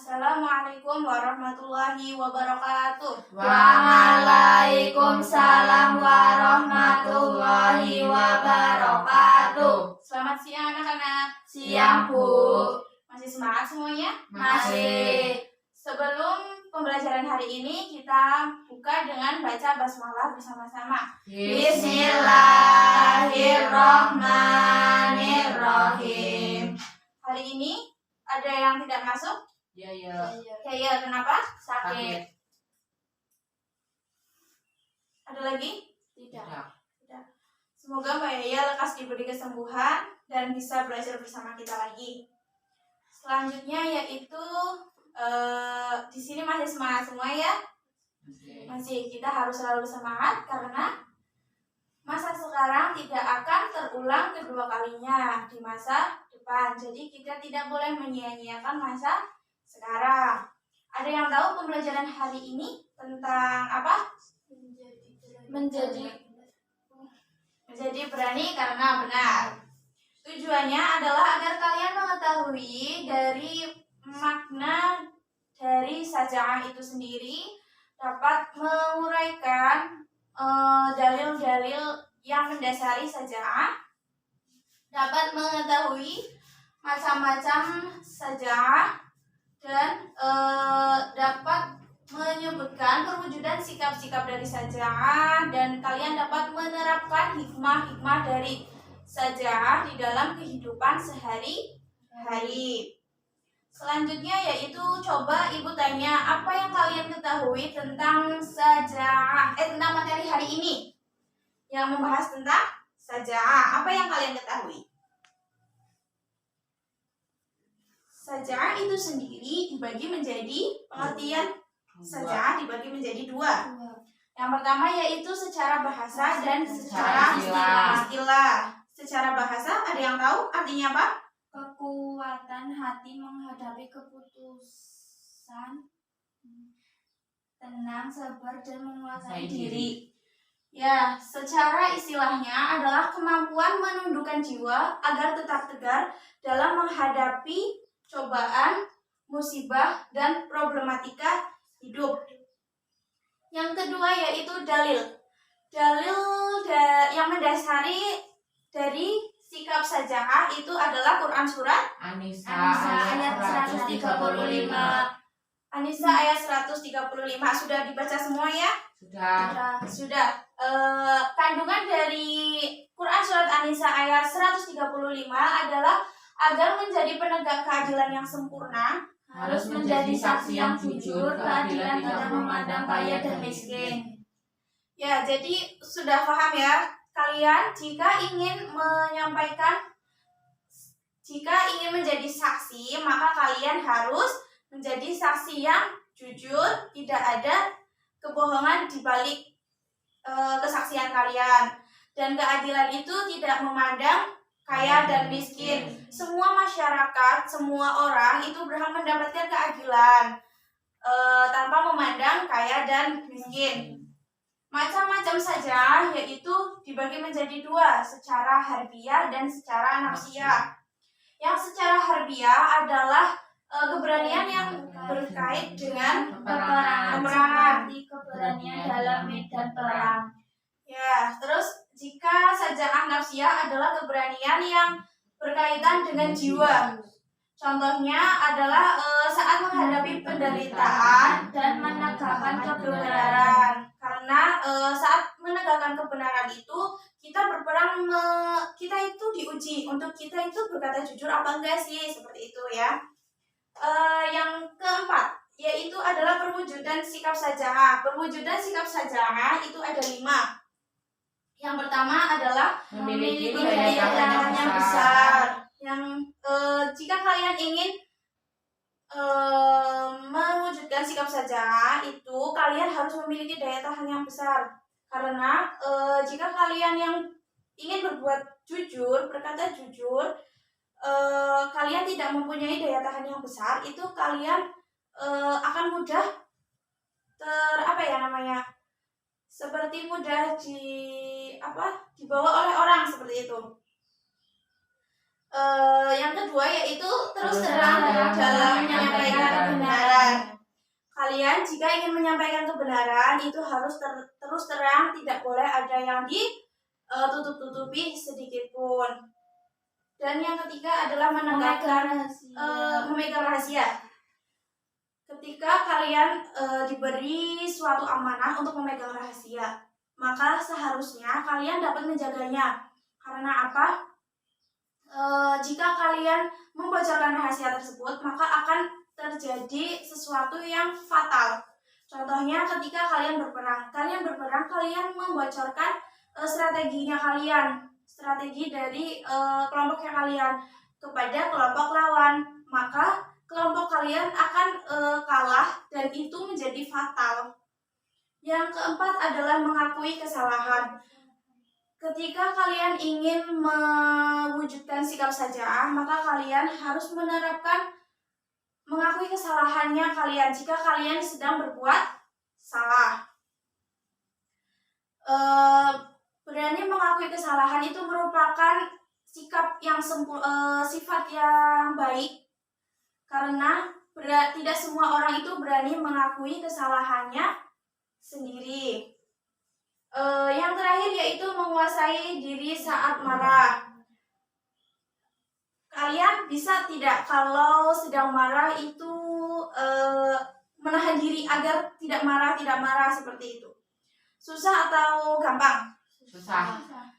Assalamualaikum warahmatullahi wabarakatuh. Waalaikumsalam warahmatullahi wabarakatuh. Selamat siang anak-anak. Siang, Bu. Masih semangat semuanya? Masih. Sebelum pembelajaran hari ini, kita buka dengan baca basmalah bersama-sama. Bismillahirrahmanirrahim. Hari ini ada yang tidak masuk? Ya. Kenapa? Sakit. Ada lagi? Tidak. Semoga Mbak Yaya lekas diberi kesembuhan dan bisa belajar bersama kita lagi. Selanjutnya yaitu di sini masih semangat semua ya? Masih. Kita harus selalu semangat karena masa sekarang tidak akan terulang kedua kalinya di masa depan. Jadi kita tidak boleh menyia-nyiakan masa sekarang. Ada yang tahu pembelajaran hari ini tentang apa? Menjadi berani karena benar. Tujuannya adalah agar kalian mengetahui dari makna dari saja'ah itu sendiri, dapat menguraikan dalil-dalil yang mendasari saja'ah, dapat mengetahui macam-macam saja'ah, dan dapat menyebutkan perwujudan sikap-sikap dari saja'ah, dan kalian dapat menerapkan hikmah-hikmah dari saja'ah di dalam kehidupan sehari-hari. Selanjutnya yaitu coba Ibu tanya apa yang kalian ketahui tentang saja'ah, tentang materi hari ini yang membahas tentang saja'ah. Apa yang kalian ketahui? Saja'ah itu sendiri dibagi menjadi pengertian saja'ah dibagi menjadi dua. Yang pertama yaitu secara bahasa dan secara istilah. Secara bahasa ada yang tahu artinya apa? Kekuatan hati menghadapi keputusan, tenang, sabar, dan menguasai diri. Ya, secara istilahnya adalah kemampuan menundukkan jiwa agar tetap tegar dalam menghadapi cobaan, musibah, dan problematika hidup. Yang kedua yaitu dalil. Yang mendasari dari sikap saja'ah itu adalah Quran surat An-Nisa ayat 135. 135. An-Nisa ayat 135. Sudah dibaca semua ya? Sudah. Kandungan dari Quran surat An-Nisa ayat 135 adalah agar menjadi penegak keadilan yang sempurna, Harus menjadi saksi yang jujur, keadilan tidak memandang kaya dan miskin. Ya, jadi sudah paham ya kalian, jika ingin menjadi saksi, maka kalian harus menjadi saksi yang jujur, tidak ada kebohongan di balik kesaksian kalian. Dan keadilan itu tidak memandang kaya dan miskin. Semua masyarakat, semua orang itu berhak mendapatkan keadilan tanpa memandang kaya dan miskin. Macam-macam saja, yaitu dibagi menjadi dua, secara harfiah dan secara nafsiyah. Yang secara harfiah adalah keberanian yang berkait dengan peperangan. Keberanian dalam medan perang. Ya, terus jika saja'ah nafsiyah adalah keberanian yang berkaitan dengan jiwa. Contohnya adalah saat menghadapi penderitaan dan menegakkan kebenaran. Karena saat menegakkan kebenaran itu kita berperang, kita itu diuji untuk kita itu berkata jujur apa enggak sih, seperti itu ya. Yang keempat yaitu adalah perwujudan sikap saja'ah. Perwujudan sikap saja'ah itu ada 5. Yang pertama adalah memiliki daya tahan yang besar. Jika kalian ingin mewujudkan sikap saja'ah itu, kalian harus memiliki daya tahan yang besar. Karena jika kalian yang ingin berbuat jujur, berkata jujur, kalian tidak mempunyai daya tahan yang besar, itu kalian akan mudah seperti mudah dibawa oleh orang, seperti itu. Yang kedua yaitu terus terang dalam menyampaikan kebenaran. Kalian jika ingin menyampaikan kebenaran itu harus terus terang, tidak boleh ada yang ditutup-tutupi sedikit pun. Dan yang ketiga adalah memegang rahasia. Ketika kalian diberi suatu amanah untuk memegang rahasia, maka seharusnya kalian dapat menjaganya. Karena apa? Jika kalian membocorkan rahasia tersebut, maka akan terjadi sesuatu yang fatal. Contohnya ketika kalian berperang, kalian membocorkan strateginya kalian, strategi dari kelompoknya kalian kepada kelompok lawan, maka kelompok kalian akan kalah dan itu menjadi fatal. Yang keempat adalah mengakui kesalahan. Ketika kalian ingin mewujudkan sikap saja'ah, maka kalian harus menerapkan mengakui kesalahannya kalian jika kalian sedang berbuat salah. Berani mengakui kesalahan itu merupakan sikap yang sifat yang baik, karena tidak semua orang itu berani mengakui kesalahannya sendiri. Yang terakhir yaitu menguasai diri saat marah. Kalian bisa tidak kalau sedang marah itu menahan diri agar tidak marah seperti itu? Susah atau gampang?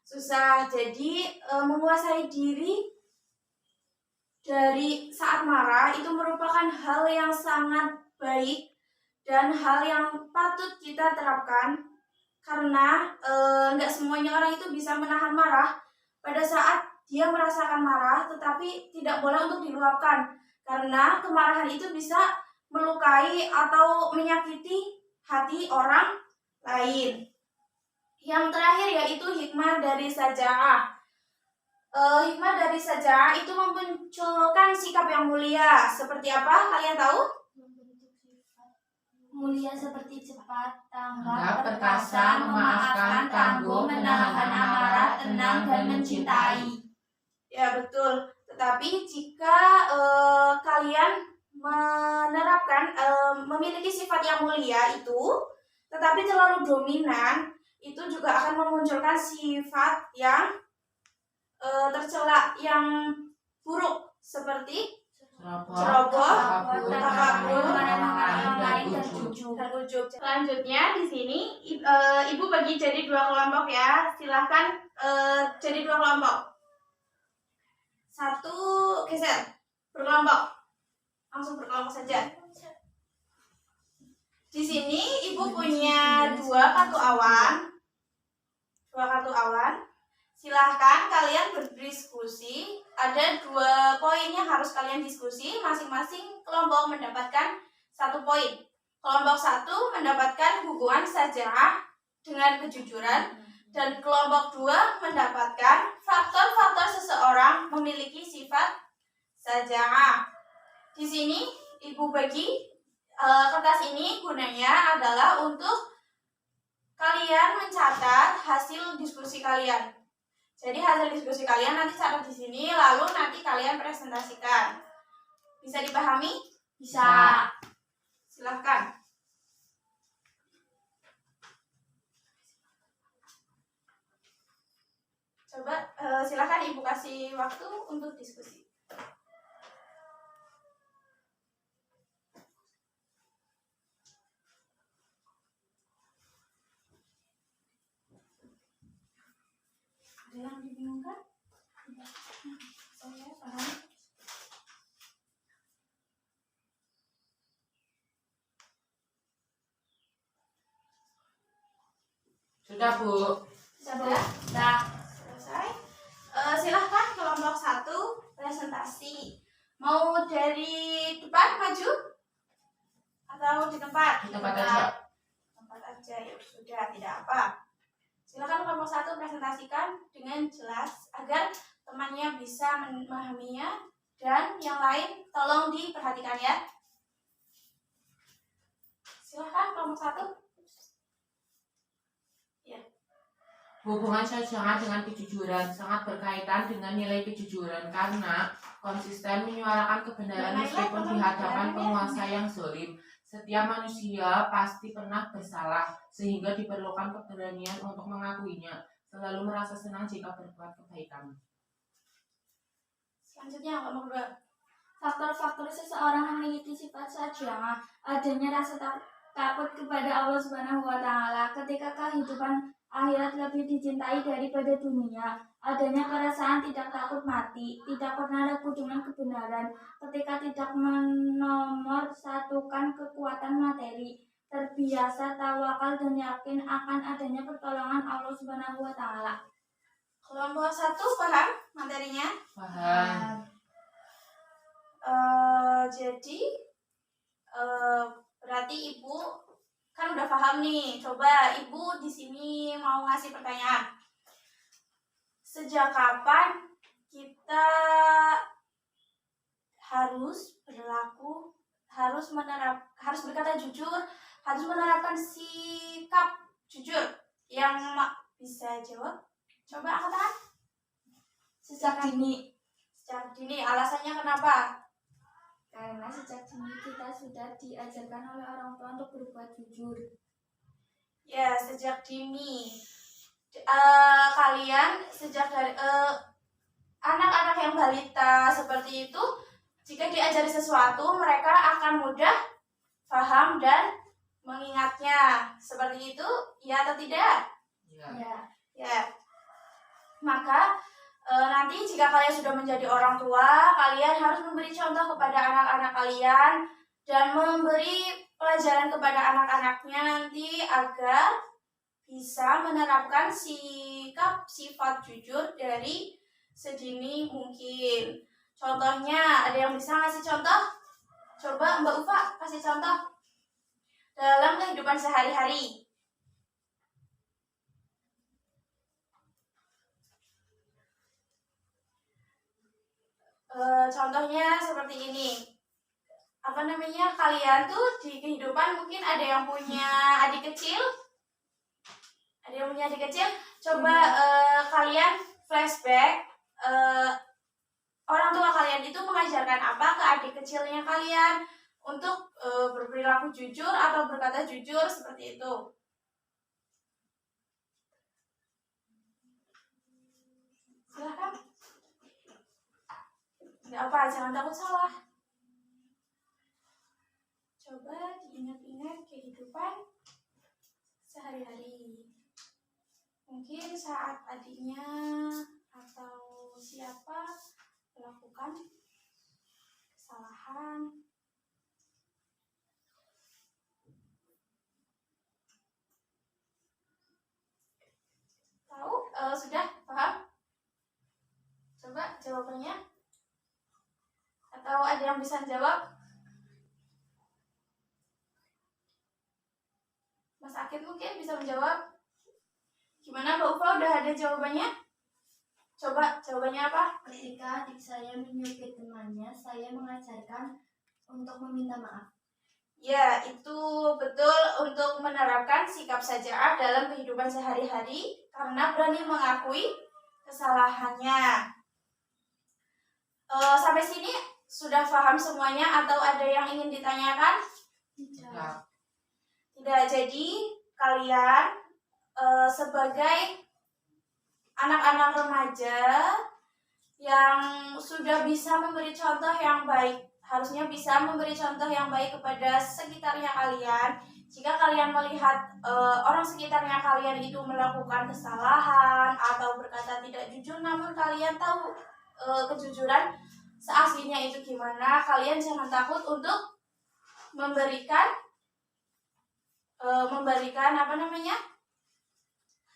Susah. Jadi menguasai diri dari saat marah itu merupakan hal yang sangat baik dan hal yang patut kita terapkan. Karena nggak semuanya orang itu bisa menahan marah pada saat dia merasakan marah, tetapi tidak boleh untuk diluapkan, karena kemarahan itu bisa melukai atau menyakiti hati orang lain. Yang terakhir yaitu hikmah dari saja'ah. Hikmah dari saja'ah itu memunculkan sikap yang mulia. Seperti apa? Kalian tahu? Mulia seperti cepat, Tanggap, tanggap, perkasa, memaafkan, tangguh, menahan amarah, tenang, dan mencintai. Ya betul. Tetapi jika kalian menerapkan memiliki sifat yang mulia itu, tetapi terlalu dominan, itu juga akan memunculkan sifat yang tercela, yang buruk, seperti ceroboh, takabur, marah-marah orang lain, dan ujub. Selanjutnya di sini ibu bagi jadi 2 kelompok ya. Silahkan jadi 2 kelompok. 1 geser, berkelompok. Langsung berkelompok saja. Di sini ibu punya 2 kartu awan. Silahkan kalian berdiskusi. Ada 2 poin yang harus kalian diskusi. Masing-masing kelompok mendapatkan 1 poin. Kelompok 1 mendapatkan hubungan saja'ah dengan kejujuran, dan kelompok 2 mendapatkan faktor-faktor seseorang memiliki sifat saja'ah. Di sini ibu bagi kertas ini gunanya adalah untuk kalian mencatat hasil diskusi kalian. Jadi hasil diskusi kalian nanti catat di sini, lalu nanti kalian presentasikan. Bisa dipahami? Bisa. Silahkan. Coba silahkan ibu kasih waktu untuk diskusi. Ada yang dibingungkan? Saya paham. Sudah, Bu. Sudah? Selesai. Silahkan kelompok 1 presentasi. Mau dari depan maju? Atau di tempat? Di tempat aja. Tempat aja, ya sudah, tidak apa. Silakan kelompok 1 presentasikan dengan jelas agar temannya bisa memahaminya, dan yang lain tolong diperhatikan ya. Silakan kelompok 1. Ya. Hubungan syariah dengan kejujuran sangat berkaitan dengan nilai kejujuran karena konsisten menyuarakan kebenaran meskipun di hadapan penguasa yang zalim. Setiap manusia pasti pernah bersalah, sehingga diperlukan keberanian untuk mengakuinya. Selalu merasa senang jika berbuat kebaikan. Selanjutnya nomor 2. Faktor-faktor seseorang memiliki sifat syaja'ah, adanya rasa takut kepada Allah Subhanahu wa taala ketika kehidupan akhirat lebih dicintai daripada dunia, adanya perasaan tidak takut mati, tidak pernah ragu dengan kebenaran, ketika tidak menomorsatukan kekuatan materi, terbiasa tawakal dan yakin akan adanya pertolongan Allah Subhanahu wa taala. Kelompok 1 paham materinya? Paham. Jadi berarti ibu kan udah paham nih. Coba ibu di sini mau ngasih pertanyaan. Sejak kapan kita harus berkata jujur, harus menerapkan sikap jujur? Yang bisa jawab? Coba angkat tangan. Sejak dini. Sejak dini. Alasannya kenapa? Karena sejak dini kita sudah diajarkan oleh orang tua untuk berbuat jujur. Ya, sejak dini. Kalian sejak dari anak-anak yang balita seperti itu, jika diajari sesuatu, mereka akan mudah paham dan mengingatnya. Seperti itu, ya atau tidak? Ya. Maka nanti jika kalian sudah menjadi orang tua, kalian harus memberi contoh kepada anak-anak kalian dan memberi pelajaran kepada anak-anaknya nanti agar bisa menerapkan sikap sifat jujur dari sedini mungkin. Contohnya, ada yang bisa ngasih contoh? Coba Mbak Ufa kasih contoh dalam kehidupan sehari-hari. Contohnya seperti ini. Kalian tuh di kehidupan mungkin ada yang punya adik kecil. Coba kalian flashback, orang tua kalian itu mengajarkan apa ke adik kecilnya kalian untuk berperilaku jujur atau berkata jujur seperti itu. Silakan. Nggak apa, jangan takut salah. Coba diingat-ingat kehidupan sehari-hari. Mungkin saat adiknya atau siapa melakukan kesalahan. Tahu? Sudah paham? Coba jawabannya. Atau ada yang bisa jawab? Mas Akid mungkin bisa menjawab. Gimana Mbak Ufa, udah ada jawabannya? Coba jawabannya apa? Ketika adik saya menyubit temannya, saya mengajarkan untuk meminta maaf. Ya, itu betul, untuk menerapkan sikap syaja'ah dalam kehidupan sehari-hari karena berani mengakui kesalahannya. Sampai sini sudah paham semuanya atau ada yang ingin ditanyakan? Tidak. Tidak. Jadi kalian sebagai anak-anak remaja yang sudah bisa memberi contoh yang baik, harusnya bisa memberi contoh yang baik kepada sekitarnya kalian. Jika kalian melihat orang sekitarnya kalian itu melakukan kesalahan atau berkata tidak jujur, namun kalian tahu kejujuran seaslinya itu gimana, kalian jangan takut untuk memberikan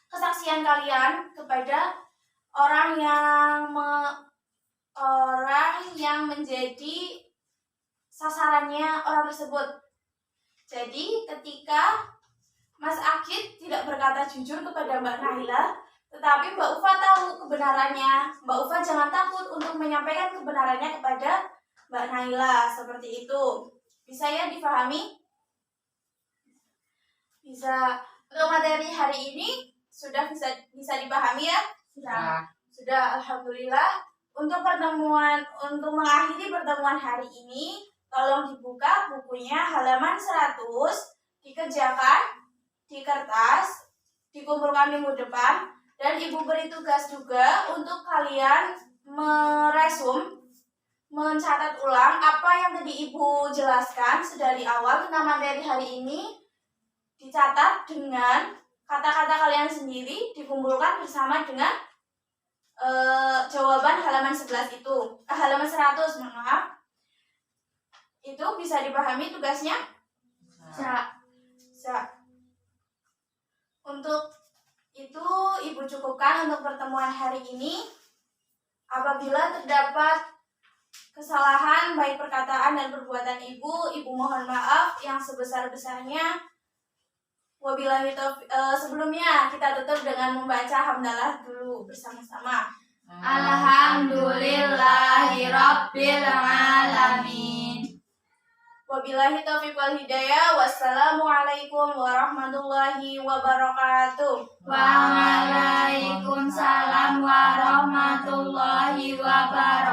kesaksian kalian kepada orang yang menjadi sasarannya orang tersebut. Jadi ketika Mas Akid tidak berkata jujur kepada Mbak Naila, tetapi Mbak Ufa tahu kebenarannya, Mbak Ufa jangan takut untuk menyampaikan kebenarannya kepada Mbak Naila. Seperti itu. Bisa ya difahami? Bisa. Untuk materi hari ini sudah bisa dipahami ya? Sudah. Sudah, alhamdulillah. Untuk mengakhiri pertemuan hari ini, tolong dibuka bukunya halaman 100, dikerjakan di kertas, dikumpulkan minggu depan, dan Ibu beri tugas juga untuk kalian mencatat ulang apa yang tadi Ibu jelaskan sedari awal tentang materi hari ini, dicatat dengan kata-kata kalian sendiri, dikumpulkan bersama dengan jawaban halaman 11 itu, halaman 100, maaf. Itu bisa dipahami tugasnya? Bisa. Untuk itu Ibu cukupkan untuk pertemuan hari ini. Apabila terdapat kesalahan baik perkataan dan perbuatan Ibu mohon maaf yang sebesar-besarnya. Wabillahi taufiq. Sebelumnya kita tutup dengan membaca hamdalah dulu bersama-sama. Alhamdulillahirabbil alamin. Wabillahi taufiq wal hidayah. Wassalamualaikum warahmatullahi wabarakatuh. Waalaikumsalam warahmatullahi wabarakatuh.